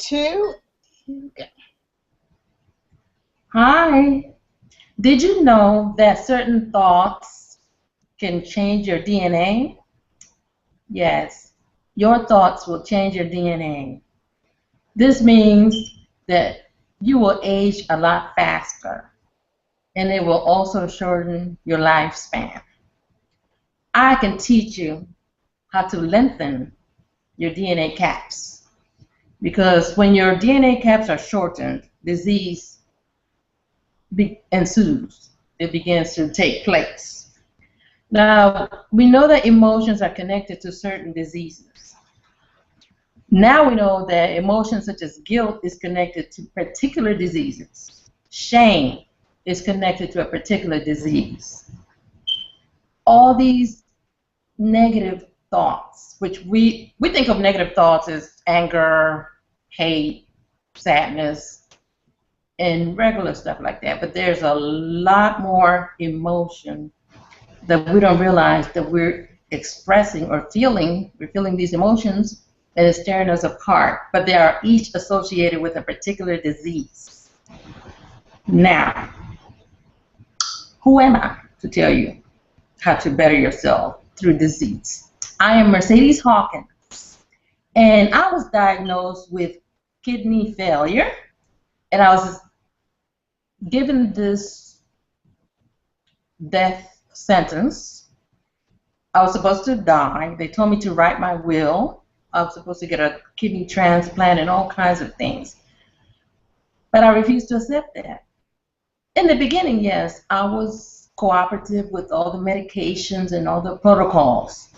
two. Okay. Hi. Did you know that certain thoughts can change your DNA? Yes, your thoughts will change your DNA. This means that you will age a lot faster and it will also shorten your lifespan. I can teach you how to lengthen your DNA caps because when your DNA caps are shortened, disease ensues. It begins to take place. Now, we know that emotions are connected to certain diseases. Now we know that emotions such as guilt is connected to particular diseases. Shame is connected to a particular disease. All these negative thoughts, which we think of negative thoughts as anger, hate, sadness, and regular stuff like that, but there's a lot more emotion that we don't realize that we're expressing or feeling. We're feeling these emotions and it's tearing us apart, but they are each associated with a particular disease. Now, who am I to tell you how to better yourself through disease? I am Mercedes Hawkins, and I was diagnosed with kidney failure, and I was given this death sentence. I was supposed to die. They told me to write my will. I was supposed to get a kidney transplant and all kinds of things. But I refused to accept that. In the beginning, yes, I was cooperative with all the medications and all the protocols.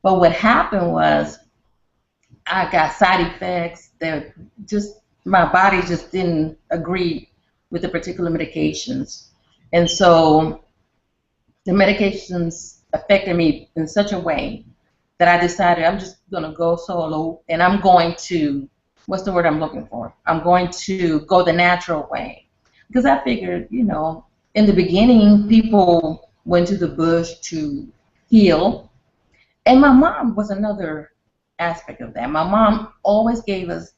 But what happened was I got side effects that just my body just didn't agree with the particular medications. And so the medications affected me in such a way that I decided I'm just going to go solo and I'm going to, what's the word I'm looking for? I'm going to go the natural way. Because I figured, you know, in the beginning, people went to the bush to heal. And my mom was another aspect of that. My mom always gave us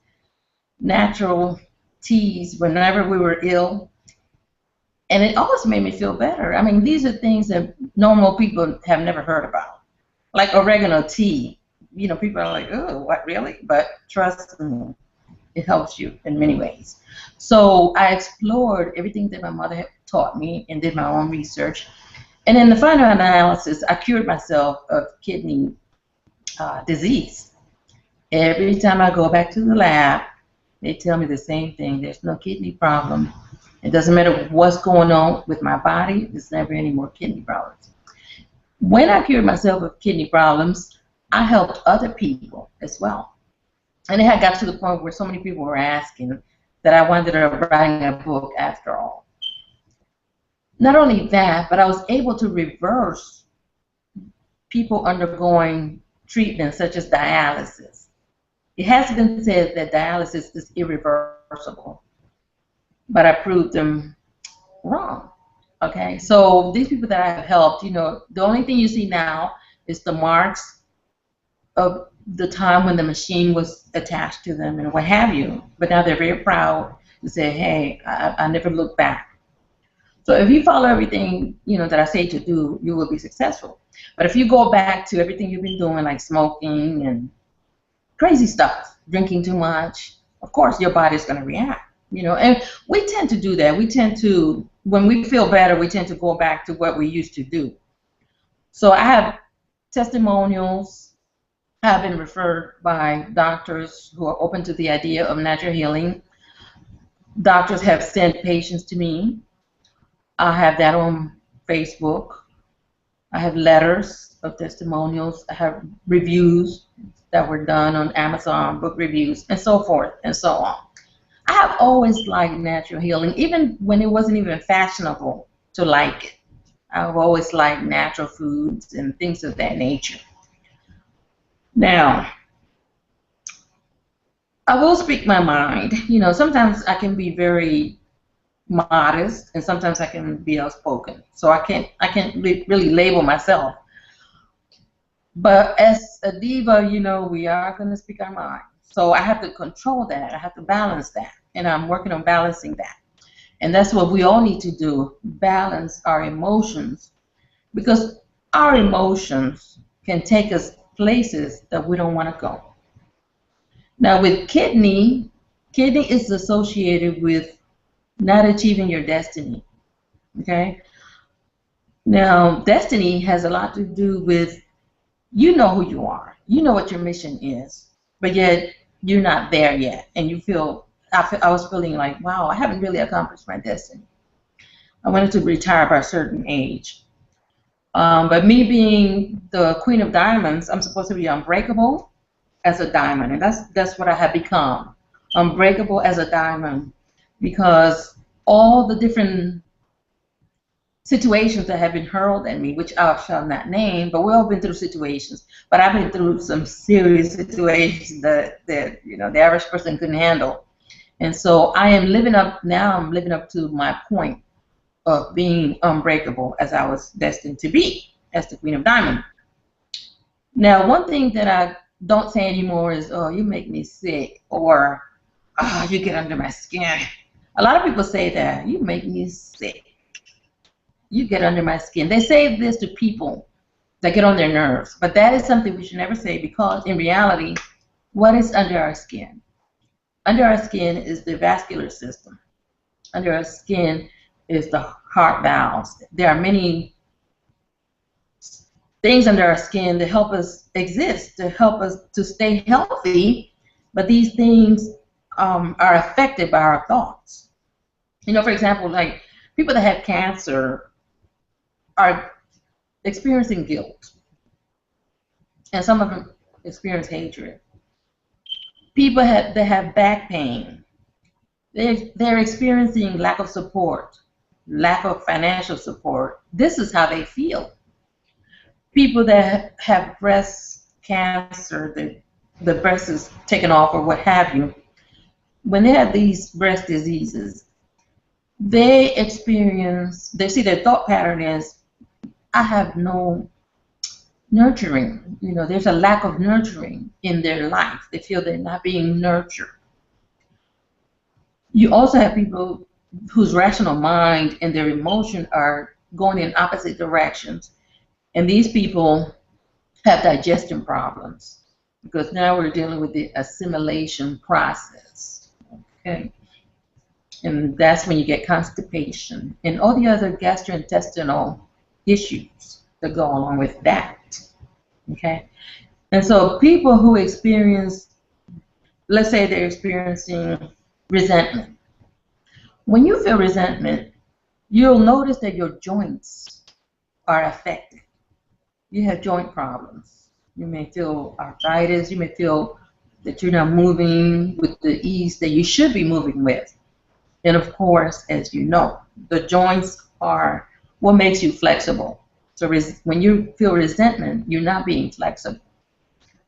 natural teas whenever we were ill. And it always made me feel better. I mean, these are things that normal people have never heard about. Like oregano tea. You know, people are like, oh, what, really? But trust me, it helps you in many ways. So I explored everything that my mother had taught me and did my own research. And in the final analysis, I cured myself of kidney disease. Every time I go back to the lab, they tell me the same thing. There's no kidney problem. It doesn't matter what's going on with my body. There's never any more kidney problems. When I cured myself of kidney problems, I helped other people as well. And it had got to the point where so many people were asking that I wound up writing a book after all. Not only that, but I was able to reverse people undergoing treatment such as dialysis. It has been said that dialysis is irreversible, but I proved them wrong. Okay, so these people that I have helped, you know, the only thing you see now is the marks of the time when the machine was attached to them and what have you. But now they're very proud to say, hey, I never look back. So if you follow everything, you know, that I say to do, you will be successful. But if you go back to everything you've been doing, like smoking and crazy stuff, drinking too much, of course your body's going to react. You know, and we tend to do that. We tend to, when we feel better, we tend to go back to what we used to do. So I have testimonials. I have been referred by doctors who are open to the idea of natural healing. Doctors have sent patients to me. I have that on Facebook. I have letters of testimonials. I have reviews that were done on Amazon, book reviews, and so forth and so on. I have always liked natural healing, even when it wasn't even fashionable to like it. I've always liked natural foods and things of that nature. Now, I will speak my mind. You know, sometimes I can be very modest, and sometimes I can be outspoken. So I can't really label myself. But as a diva, you know, we are going to speak our minds. So I have to control that. I have to balance that. And I'm working on balancing that. And that's what we all need to do, balance our emotions. Because our emotions can take us places that we don't want to go. Now with kidney is associated with not achieving your destiny. Okay? Now, destiny has a lot to do with you know who you are. You know what your mission is, but yet you're not there yet. And you I was feeling like, wow, I haven't really accomplished my destiny. I wanted to retire by a certain age. But me being the Queen of Diamonds, I'm supposed to be unbreakable as a diamond. And that's what I have become. Unbreakable as a diamond. Because all the different situations that have been hurled at me, which I shall not name, but we've all been through situations. But I've been through some serious situations that the average person couldn't handle. And so I'm living up to my point of being unbreakable as I was destined to be as the Queen of Diamond. Now, one thing that I don't say anymore is, oh, you make me sick, or, oh, you get under my skin. A lot of people say that, you make me sick. You get under my skin. They say this to people that get on their nerves, but that is something we should never say, because in reality, what is under our skin? Under our skin is the vascular system. Under our skin is the heart valves. There are many things under our skin that help us exist, to help us to stay healthy, but these things are affected by our thoughts. For example, like people that have cancer are experiencing guilt, and some of them experience hatred. People that have back pain, they're experiencing lack of support, lack of financial support. This is how they feel. People that have breast cancer, the breast is taken off or what have you, when they have these breast diseases, they see their thought pattern is, I have no nurturing. There's a lack of nurturing in their life. They feel they're not being nurtured. You also have people whose rational mind and their emotion are going in opposite directions. And these people have digestion problems, because now we're dealing with the assimilation process. Okay? And that's when you get constipation and all the other gastrointestinal issues that go along with that. Okay? And so people who experience, let's say they're experiencing resentment. When you feel resentment, you'll notice that your joints are affected. You have joint problems. You may feel arthritis. You may feel that you're not moving with the ease that you should be moving with. And of course, as you know, the joints are what makes you flexible. So when you feel resentment, you're not being flexible.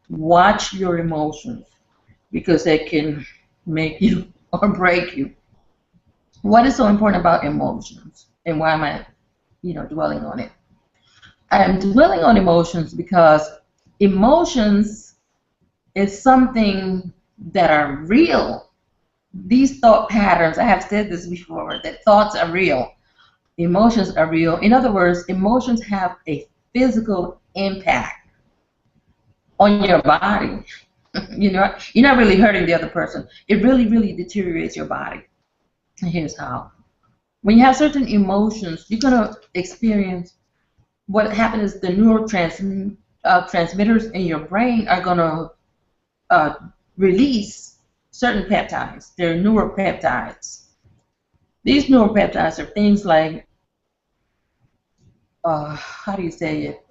Watch your emotions, because they can make you or break you. What is so important about emotions, and why am I, dwelling on it? I am dwelling on emotions because emotions is something that are real. These thought patterns, I have said this before, that thoughts are real. Emotions are real. In other words, emotions have a physical impact on your body. You're not really hurting the other person. It really, really deteriorates your body. And here's how. When you have certain emotions, you're going to experience, what happens is the neurotransmitters in your brain are going to release certain peptides. They're neuropeptides. These neuropeptides are things like, how do you say it?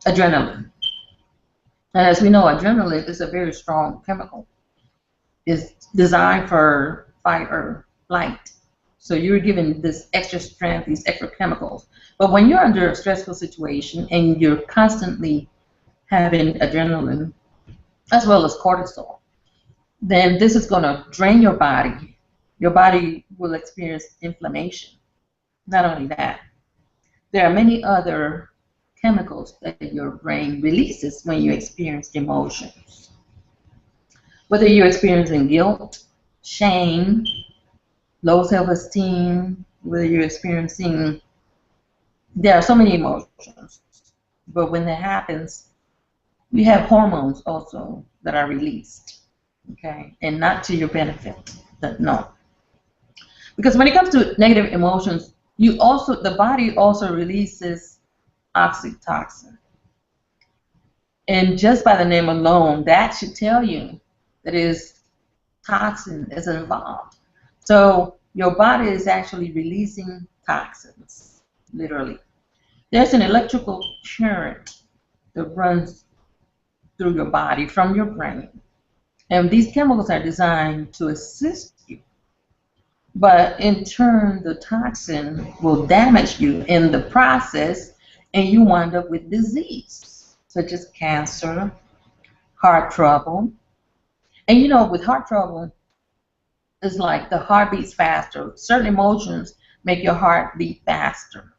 Adrenaline. And as we know, adrenaline is a very strong chemical. It's designed for fight or flight. So you're given this extra strength, these extra chemicals. But when you're under a stressful situation and you're constantly having adrenaline as well as cortisol, then this is going to drain your body. Your body will experience inflammation. Not only that, there are many other chemicals that your brain releases when you experience emotions. Whether you're experiencing guilt, shame, low self-esteem, whether you're experiencing, there are so many emotions, but when that happens, we have hormones also that are released, okay, and not to your benefit. No, because when it comes to negative emotions, the body also releases oxytocin, and just by the name alone, that should tell you that is toxin is involved. So your body is actually releasing toxins, literally. There's an electrical current that runs through your body from your brain. And these chemicals are designed to assist you. But in turn, the toxin will damage you in the process, and you wind up with disease, such as cancer, heart trouble. And you know, with heart trouble, it's like the heart beats faster. Certain emotions make your heart beat faster.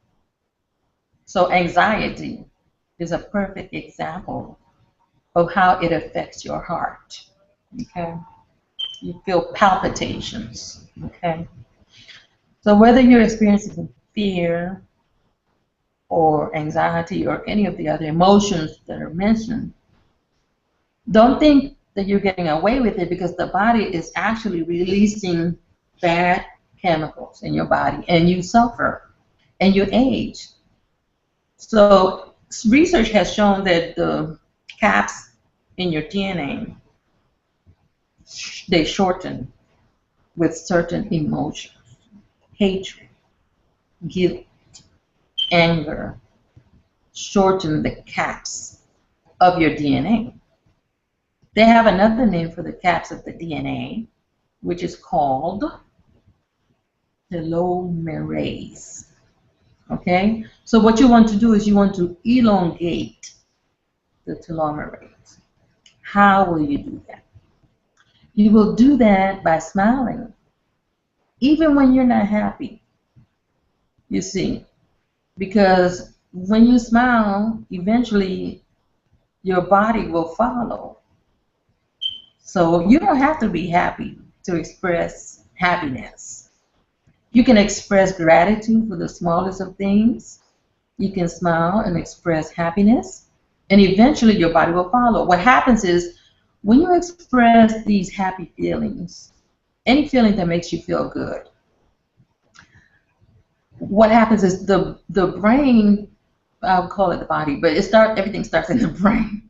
So anxiety is a perfect example of how it affects your heart. Okay? You feel palpitations. Okay? So whether you're experiencing fear or anxiety or any of the other emotions that are mentioned, don't think that you're getting away with it, because the body is actually releasing bad chemicals in your body, and you suffer and you age. So research has shown that the caps in your DNA, they shorten with certain emotions: hatred, guilt, anger, shorten the caps of your DNA. They have another name for the caps of the DNA, which is called telomerase. Okay? So what you want to do is you want to elongate the telomerase. How will you do that? You will do that by smiling, even when you're not happy, you see. Because when you smile, eventually your body will follow. So you don't have to be happy to express happiness. You can express gratitude for the smallest of things. You can smile and express happiness, and eventually your body will follow. What happens is, when you express these happy feelings, any feeling that makes you feel good, what happens is the brain, I'll call it the body, but everything starts in the brain.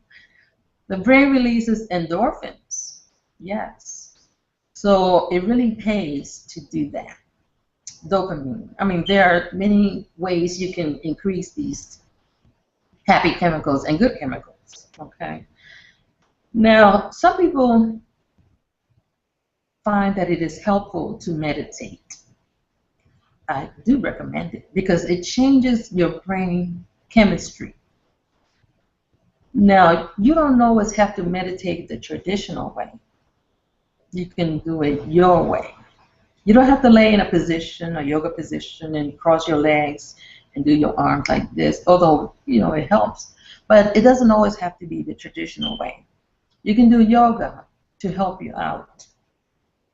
The brain releases endorphins. Yes. So it really pays to do that. Dopamine. I mean, there are many ways you can increase these happy chemicals and good chemicals. Okay. Now, some people find that it is helpful to meditate. I do recommend it because it changes your brain chemistry. Now, you don't always have to meditate the traditional way. You can do it your way. You don't have to lay in a position, a yoga position, and cross your legs and do your arms like this, although, you know, it helps. But it doesn't always have to be the traditional way. You can do yoga to help you out,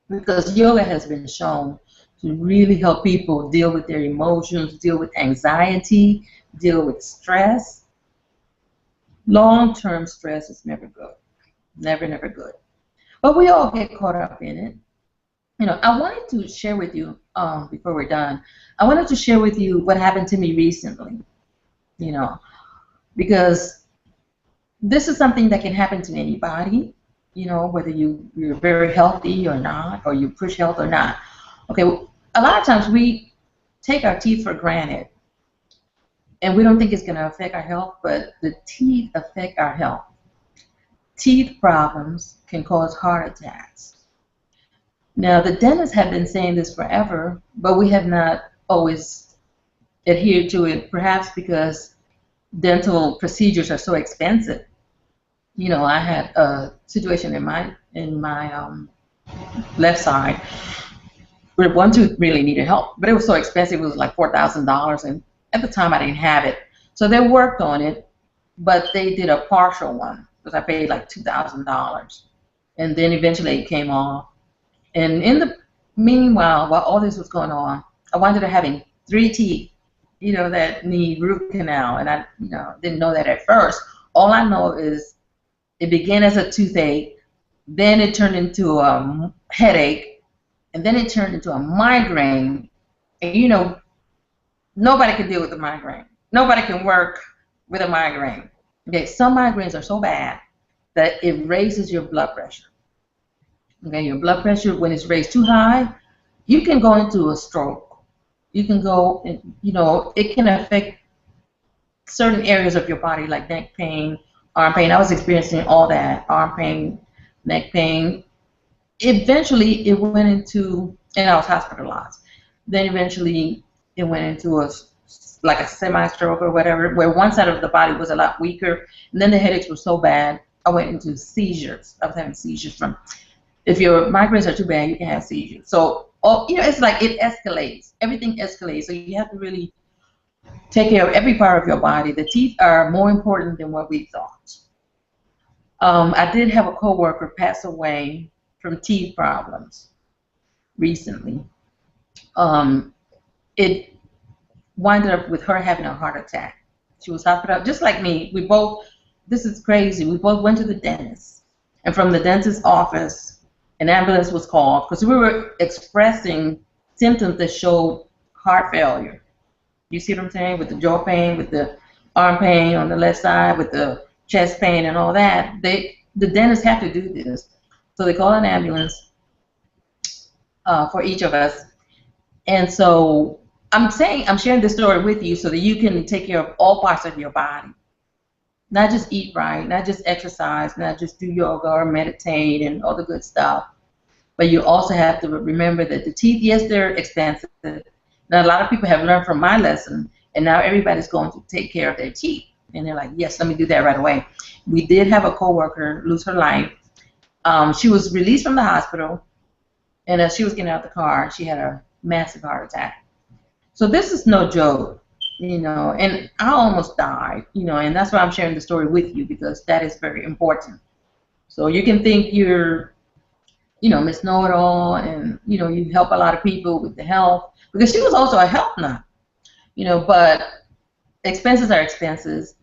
because yoga has been shown to really help people deal with their emotions, deal with anxiety, deal with stress. Long-term stress is never good. Never, never good. But we all get caught up in it. You know, I wanted to share with you, before we're done, I wanted to share with you what happened to me recently, you know, because this is something that can happen to anybody, you know, whether you're very healthy or not, or you push health or not. Okay, a lot of times we take our teeth for granted, and we don't think it's going to affect our health, but the teeth affect our health. Teeth problems can cause heart attacks. Now, the dentists have been saying this forever, but we have not always adhered to it, perhaps because dental procedures are so expensive. You know, I had a situation in my left side where one tooth really needed help, but it was so expensive. It was like $4,000, and at the time I didn't have it. So they worked on it, but they did a partial one because I paid like $2,000. and then eventually it came off. And in the meanwhile, while all this was going on, I wound up having 3 teeth, that need root canal, and I, didn't know that at first. All I know is it began as a toothache, then it turned into a headache, and then it turned into a migraine. And nobody can deal with a migraine. Nobody can work with a migraine. Okay, some migraines are so bad that it raises your blood pressure. Okay, your blood pressure, when it's raised too high, you can go into a stroke. You can go, it can affect certain areas of your body like neck pain, arm pain. I was experiencing all that, arm pain, neck pain. Eventually, it went into, and I was hospitalized. Then eventually, it went into like a semi-stroke or whatever, where one side of the body was a lot weaker, and then the headaches were so bad, I went into seizures. I was having seizures from, if your migraines are too bad, you can have seizures. So, it's like it escalates. Everything escalates. So you have to really take care of every part of your body. The teeth are more important than what we thought. I did have a coworker pass away from teeth problems recently. It winded up with her having a heart attack. She was hospitalized, just like me. We both, this is crazy, we both went to the dentist. And from the dentist's office, an ambulance was called because we were expressing symptoms that showed heart failure. You see what I'm saying? With the jaw pain, with the arm pain on the left side, with the chest pain and all that. The dentists have to do this. So they call an ambulance for each of us. And so I'm sharing this story with you so that you can take care of all parts of your body. Not just eat right, not just exercise, not just do yoga or meditate and all the good stuff. But you also have to remember that the teeth, yes, they're expensive. Now, a lot of people have learned from my lesson, and now everybody's going to take care of their teeth. And they're like, yes, let me do that right away. We did have a coworker lose her life. She was released from the hospital, and as she was getting out of the car, she had a massive heart attack. So this is no joke, and I almost died, and that's why I'm sharing the story with you, because that is very important. So you can think you're, Miss Know-It-All, and, you help a lot of people with the health, because she was also a health nut, but expenses are expenses.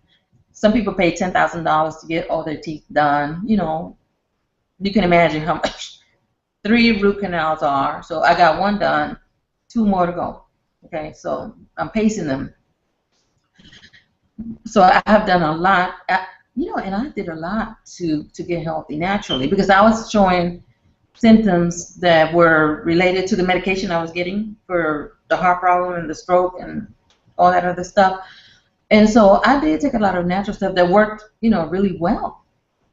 Some people pay $10,000 to get all their teeth done, you can imagine how much 3 root canals are. So I got 1 done, 2 more to go. Okay, so I'm pacing them. So I have done a lot, and I did a lot to get healthy naturally, because I was showing symptoms that were related to the medication I was getting for the heart problem and the stroke and all that other stuff. And so I did take a lot of natural stuff that worked, really well,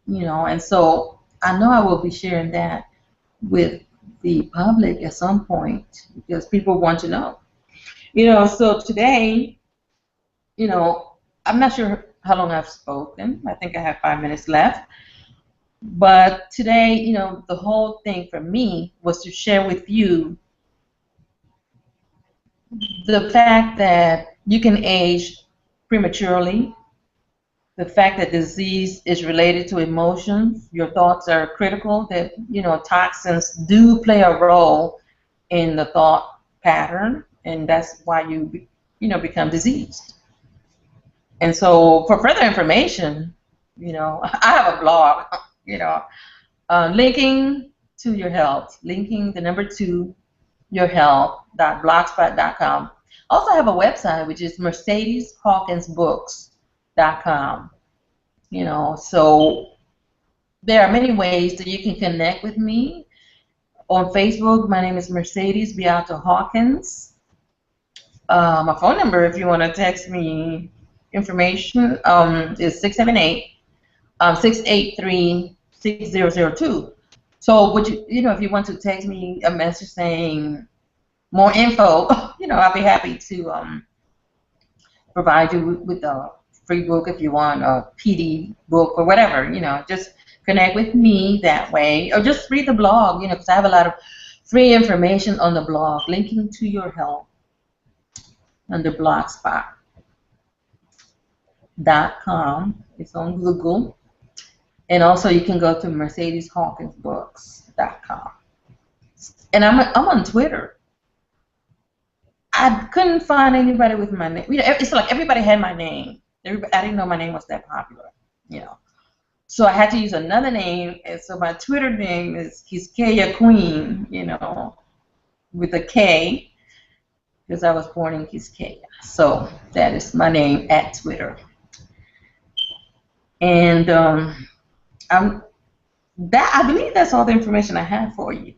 and so I know I will be sharing that with the public at some point, because people want to know. So today, I'm not sure how long I've spoken. I think I have 5 minutes left. But today, the whole thing for me was to share with you the fact that you can age prematurely, the fact that disease is related to emotions, your thoughts are critical, that, toxins do play a role in the thought pattern, and that's why you, become diseased. And so for further information, I have a blog, linking to your health, linking the number 2 yourhealth.blogspot.com. Also have a website, which is mercedeshawkinsbooks.com. So there are many ways that you can connect with me. On Facebook, my name is Mercedes Beata Hawkins. My phone number, if you want to text me information, is 678-683-6002. So, if you want to text me a message saying more info, I'll be happy to provide you with a free book if you want, a PD book or whatever, just connect with me that way, or just read the blog, because I have a lot of free information on the blog, linking to your health under blogspot.com. It's on Google. And also you can go to mercedeshawkinsbooks.com. And I'm on Twitter. I couldn't find anybody with my name. It's like everybody had my name. I didn't know my name was that popular, you know. So I had to use another name, and so my Twitter name is Quisqueya Queen, with a K, because I was born in Quisqueya. So that is my name at Twitter. And I believe that's all the information I have for you.